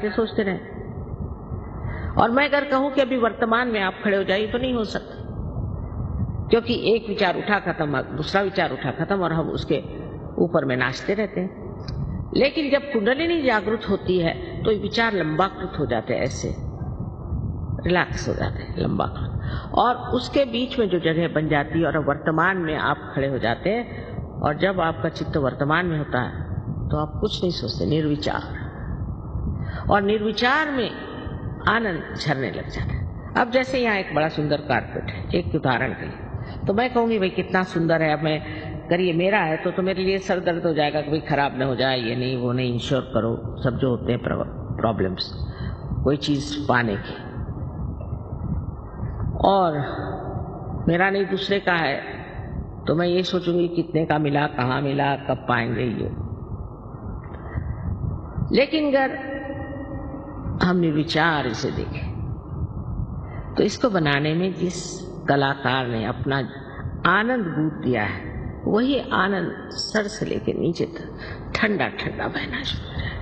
बातें सोचते रहे। और मैं अगर कहूं कि अभी वर्तमान में आप खड़े हो जाइए तो नहीं हो सकता, क्योंकि एक विचार उठा खत्म, दूसरा विचार उठा खत्म, और हम उसके ऊपर में नाचते रहते हैं। लेकिन जब कुंडलिनी जागृत होती है तो विचार लंबाकृत हो जाते हैं, ऐसे रिलैक्स हो जाते हैं, लंबाकृत, और उसके बीच में जो जगह बन जाती है और वर्तमान में आप खड़े हो जाते हैं। और जब आपका चित्त वर्तमान में होता है तो आप कुछ नहीं सोचते, निर्विचार, और निर्विचार में आनंद झरने लग जाता है। अब जैसे यहाँ एक बड़ा सुंदर कारपेट है, एक उदाहरण के लिए, तो मैं कहूँगी भाई कितना सुंदर है, अब मैं करिए, मेरा है तो मेरे लिए सर दर्द हो जाएगा कि भाई खराब ना हो जाए, ये नहीं वो नहीं, इंश्योर करो, सब जो होते हैं प्रॉब्लम्स कोई चीज पाने की, और मेरा नहीं दूसरे का है तो मैं ये सोचूंगी कितने का मिला, कहाँ मिला, कब पाएंगे ये। लेकिन अगर हम निर्विचार इसे देखें तो इसको बनाने में जिस कलाकार ने अपना आनंद बूट दिया है, वही आनंद सर से लेकर नीचे तक ठंडा ठंडा बहना शुरू हो जाए,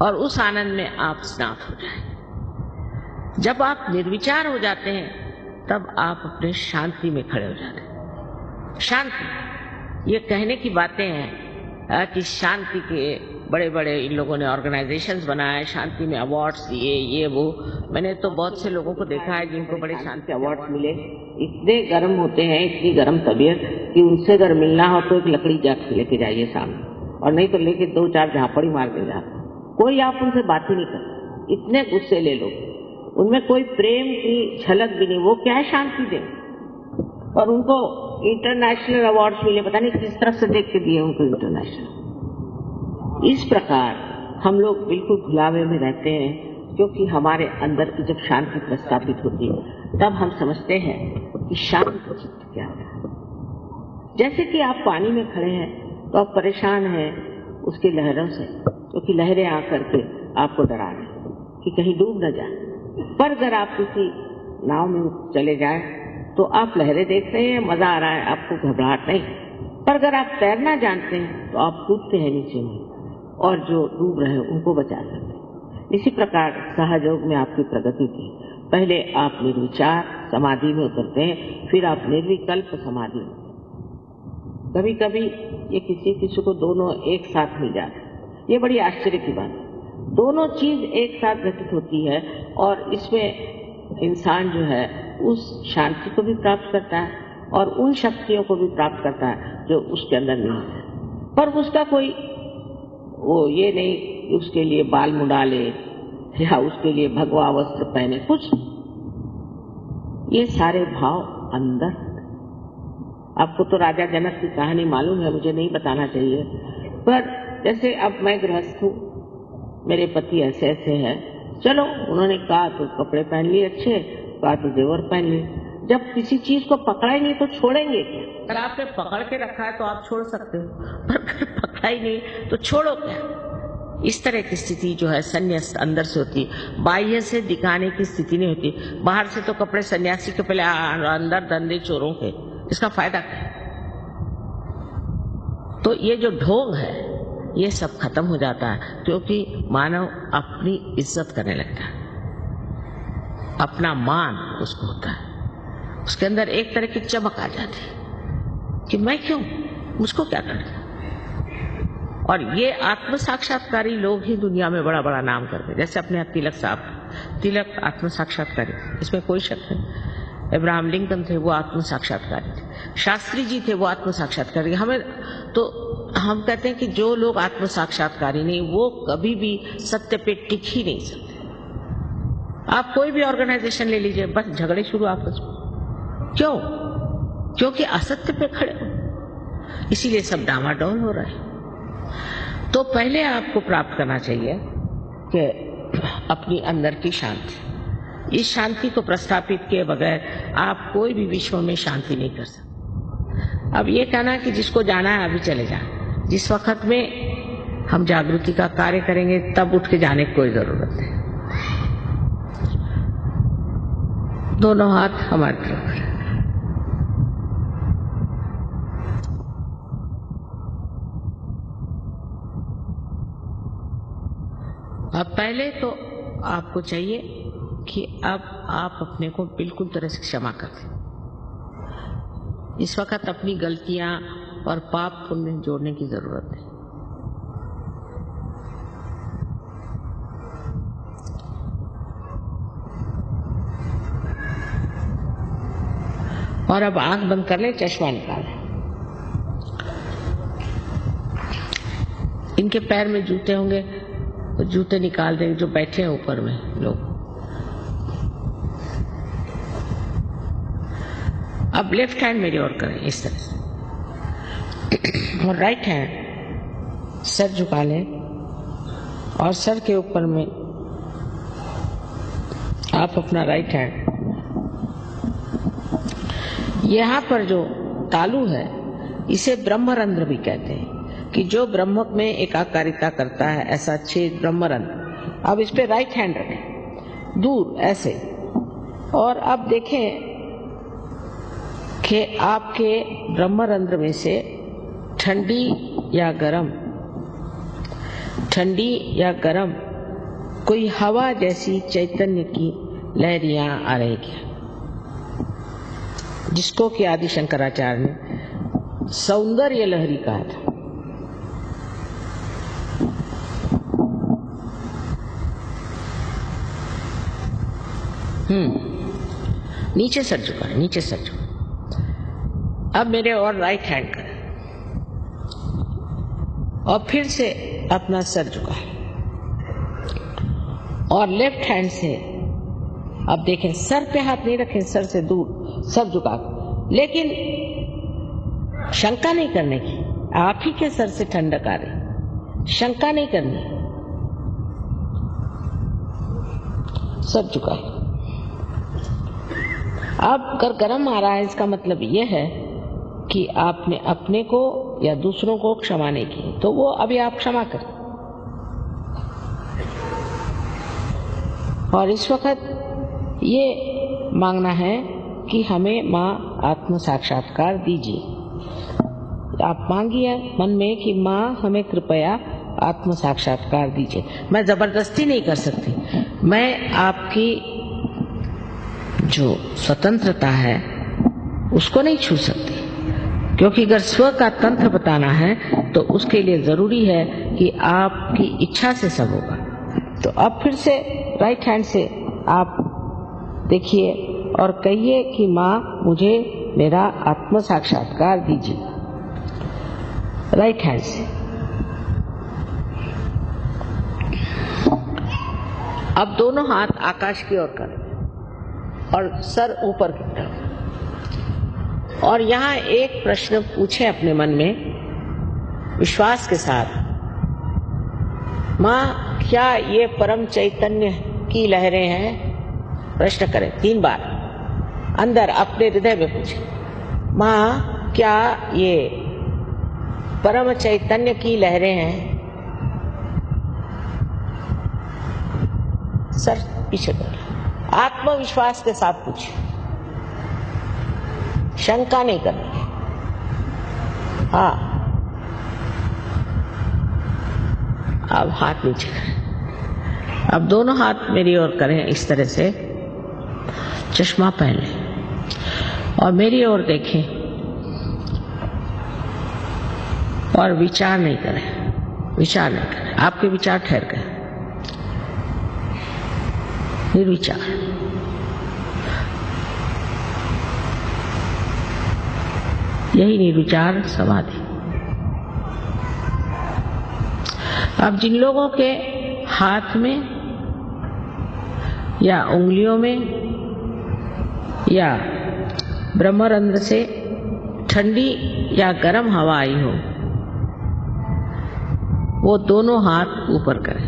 और उस आनंद में आप स्नात हो जाए। जब आप निर्विचार हो जाते हैं तब आप अपने शांति में खड़े हो जाते हैं। शांति, ये कहने की बातें हैं कि शांति के बड़े बड़े इन लोगों ने ऑर्गेनाइजेशंस बनाए, शांति में अवार्ड्स दिए, ये वो। मैंने तो बहुत से लोगों को देखा है जिनको बड़े शांति अवार्ड्स मिले, इतने गर्म होते हैं, इतनी गर्म तबीयत कि उनसे अगर मिलना हो तो एक लकड़ी जाके लेके जाइए सामने, और नहीं तो लेके 2-4 झापड़ी मार के जाते। कोई आप उनसे बात ही नहीं करते, इतने गुस्से ले लो, उनमें कोई प्रेम की झलक भी नहीं। वो क्या है, शांति दें, और उनको इंटरनेशनल अवार्ड्स मिले, पता नहीं किस तरफ से देख के दिए उनको इंटरनेशनल। इस प्रकार हम लोग बिल्कुल भुलावे में रहते हैं, क्योंकि हमारे अंदर की जब शांति प्रस्थापित होती है तब हम समझते हैं कि शांत चित्त क्या है। जैसे कि आप पानी में खड़े हैं तो आप परेशान हैं उसकी लहरों से, क्योंकि लहरें आकर के आपको डरा रही कि कहीं डूब न जाए। पर अगर आप किसी नाव में चले जाए तो आप लहरें देख रहे हैं, मजा आ रहा है, आपको घबराहट नहीं। पर अगर आप तैरना जानते हैं तो आप कूदते हैं नीचे में, और जो डूब रहे हैं उनको बचा सकते हैं। इसी प्रकार सहयोग में आपकी प्रगति थी। पहले आप निर्विचार समाधि में उतरते हैं, फिर आप निर्विकल्प समाधि में। कभी कभी ये किसी को दोनों एक साथ मिल जाते हैं, ये बड़ी आश्चर्य की बात है। दोनों चीज एक साथ घटित होती है, और इसमें इंसान जो है उस शांति को भी प्राप्त करता है और उन शक्तियों को भी प्राप्त करता है जो उसके अंदर नहीं है। पर उसका कोई वो ये नहीं कि उसके लिए बाल मुड़ा ले या उसके लिए भगवा वस्त्र पहने, कुछ ये सारे भाव अंदर। आपको तो राजा जनक की कहानी मालूम है, मुझे नहीं बताना चाहिए, पर जैसे अब मैं गृहस्थ हूँ, मेरे पति ऐसे ऐसे हैं, चलो उन्होंने कहा तो कपड़े पहन लिए अच्छे, कहा तो जेवर पहन लिए। जब किसी चीज को पकड़ा ही नहीं तो छोड़ेंगे क्या? अगर आपने पकड़ के रखा है तो आप छोड़ सकते हो, पर अगर पकड़ा ही नहीं तो छोड़ो क्या? इस तरह की स्थिति जो है संन्यास अंदर से होती है, बाह्य से दिखाने की स्थिति नहीं होती। बाहर से तो कपड़े सन्यासी के पहले, अंदर धंधे चोरों के, इसका फायदा क्या? तो ये जो ढोंग है ये सब खत्म हो जाता है, क्योंकि मानव अपनी इज्जत करने लगता है, अपना मान उसको होता है, उसके अंदर एक तरह की चमक आ जाती है कि मैं क्यों, मुझको क्या करना। और ये आत्म साक्षात्कारी लोग ही दुनिया में बड़ा बड़ा नाम करते हैं। जैसे अपने तिलक साहब, तिलक आत्म साक्षात्कारी, इसमें कोई शक नहीं। इब्राहिम लिंकन थे, वो आत्म साक्षात्कारी थे। शास्त्री जी थे, वो आत्म साक्षात्कारी। हमें तो हम कहते हैं कि जो लोग आत्म साक्षात्कारी नहीं, वो कभी भी सत्य पे टिक ही नहीं सकते। आप कोई भी ऑर्गेनाइजेशन ले लीजिए, बस झगड़े शुरू आपस में। क्यों? क्योंकि असत्य पे खड़े हो, इसीलिए सब डामाडोल हो रहा है। तो पहले आपको प्राप्त करना चाहिए कि अपनी अंदर की शांति। इस शांति को प्रस्थापित किए बगैर आप कोई भी विश्व में शांति नहीं कर सकते। अब ये कहना कि जिसको जाना है अभी चले जाए, जिस वक्त में हम जागृति का कार्य करेंगे तब उठ के जाने की कोई जरूरत है। दोनों हाथ हमारी तरफ। अब पहले तो आपको चाहिए कि अब आप अपने को बिल्कुल तरह से क्षमा कर दें। इस वक्त अपनी गलतियां और पाप पुण्य जोड़ने की जरूरत है। और अब आंख बंद कर ले, चश्मा निकालें। इनके पैर में जूते होंगे तो जूते निकाल देंगे, जो बैठे हैं ऊपर में लोग। अब लेफ्ट हैंड मेरी ओर करें इस तरह से, और राइट हैंड सर झुका लें, और सर के ऊपर में आप अपना राइट हैंड, यहाँ पर जो तालु है इसे ब्रह्मरंध्र भी कहते हैं, कि जो ब्रह्म में एकाकारिता करता है, ऐसा छेद ब्रह्मरंध्र। अब इस पे राइट हैंड रखें दूर ऐसे, और अब देखें कि आपके ब्रह्मरंध्र में से ठंडी या गरम कोई हवा जैसी चैतन्य की लहरियां आ रही हैं, जिसको कि आदि शंकराचार्य ने सौंदर्य लहरी कहा था। नीचे सर झुका है, नीचे सर झुका। अब मेरे और राइट हैंड करें, और फिर से अपना सर झुका है, और लेफ्ट हैंड से अब देखें, सर पे हाथ नहीं रखें, सर से दूर, सर झुका, लेकिन शंका नहीं करने की। आप ही के सर से ठंडक आ रही, शंका नहीं करनी, सर झुका। अब अगर गर्म आ रहा है, इसका मतलब यह है कि आपने अपने को या दूसरों को क्षमा नहीं की, तो वो अभी आप क्षमा करें। और इस वक्त ये मांगना है कि हमें माँ आत्म साक्षात्कार दीजिए। आप मांगिए मन में कि माँ हमें कृपया आत्म साक्षात्कार दीजिए। मैं जबरदस्ती नहीं कर सकती, मैं आपकी जो स्वतंत्रता है उसको नहीं छू सकती, क्योंकि अगर स्व का तंत्र बताना है तो उसके लिए जरूरी है कि आपकी इच्छा से सब होगा। तो अब फिर से राइट हैंड से आप देखिए और कहिए कि माँ मुझे मेरा आत्म साक्षात्कार दीजिए, राइट हैंड से। अब दोनों हाथ आकाश की ओर करें और सर ऊपर की तरफ, और यहाँ एक प्रश्न पूछें अपने मन में विश्वास के साथ, माँ क्या ये परम चैतन्य की लहरें हैं? प्रश्न करें 3 बार अंदर अपने हृदय में पूछें, माँ क्या ये परम चैतन्य की लहरें हैं? सर पीछे कर, आत्मविश्वास के साथ पूछिए, शंका नहीं करनी। हाँ, अब हाथ नीचे करें। अब दोनों हाथ मेरी ओर करें इस तरह से, चश्मा पहन लें और मेरी ओर देखें और विचार नहीं करें, विचार नहीं करें। आपके विचार ठहर गए, निर्विचार। यही निर्विचार समाधि। अब जिन लोगों के हाथ में या उंगलियों में या ब्रह्मरंध्र से ठंडी या गर्म हवा आई हो, वो दोनों हाथ ऊपर करें।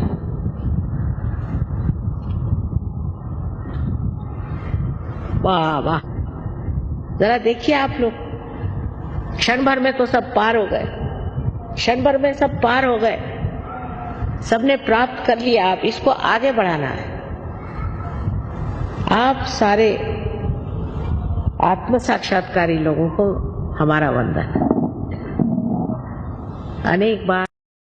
वाह वाह, जरा देखिए आप लोग, क्षण भर में तो सब पार हो गए, क्षण भर में सब पार हो गए, सबने प्राप्त कर लिया। आप इसको आगे बढ़ाना है। आप सारे आत्म साक्षात्कारी लोगों को हमारा वंदन। अनेक बार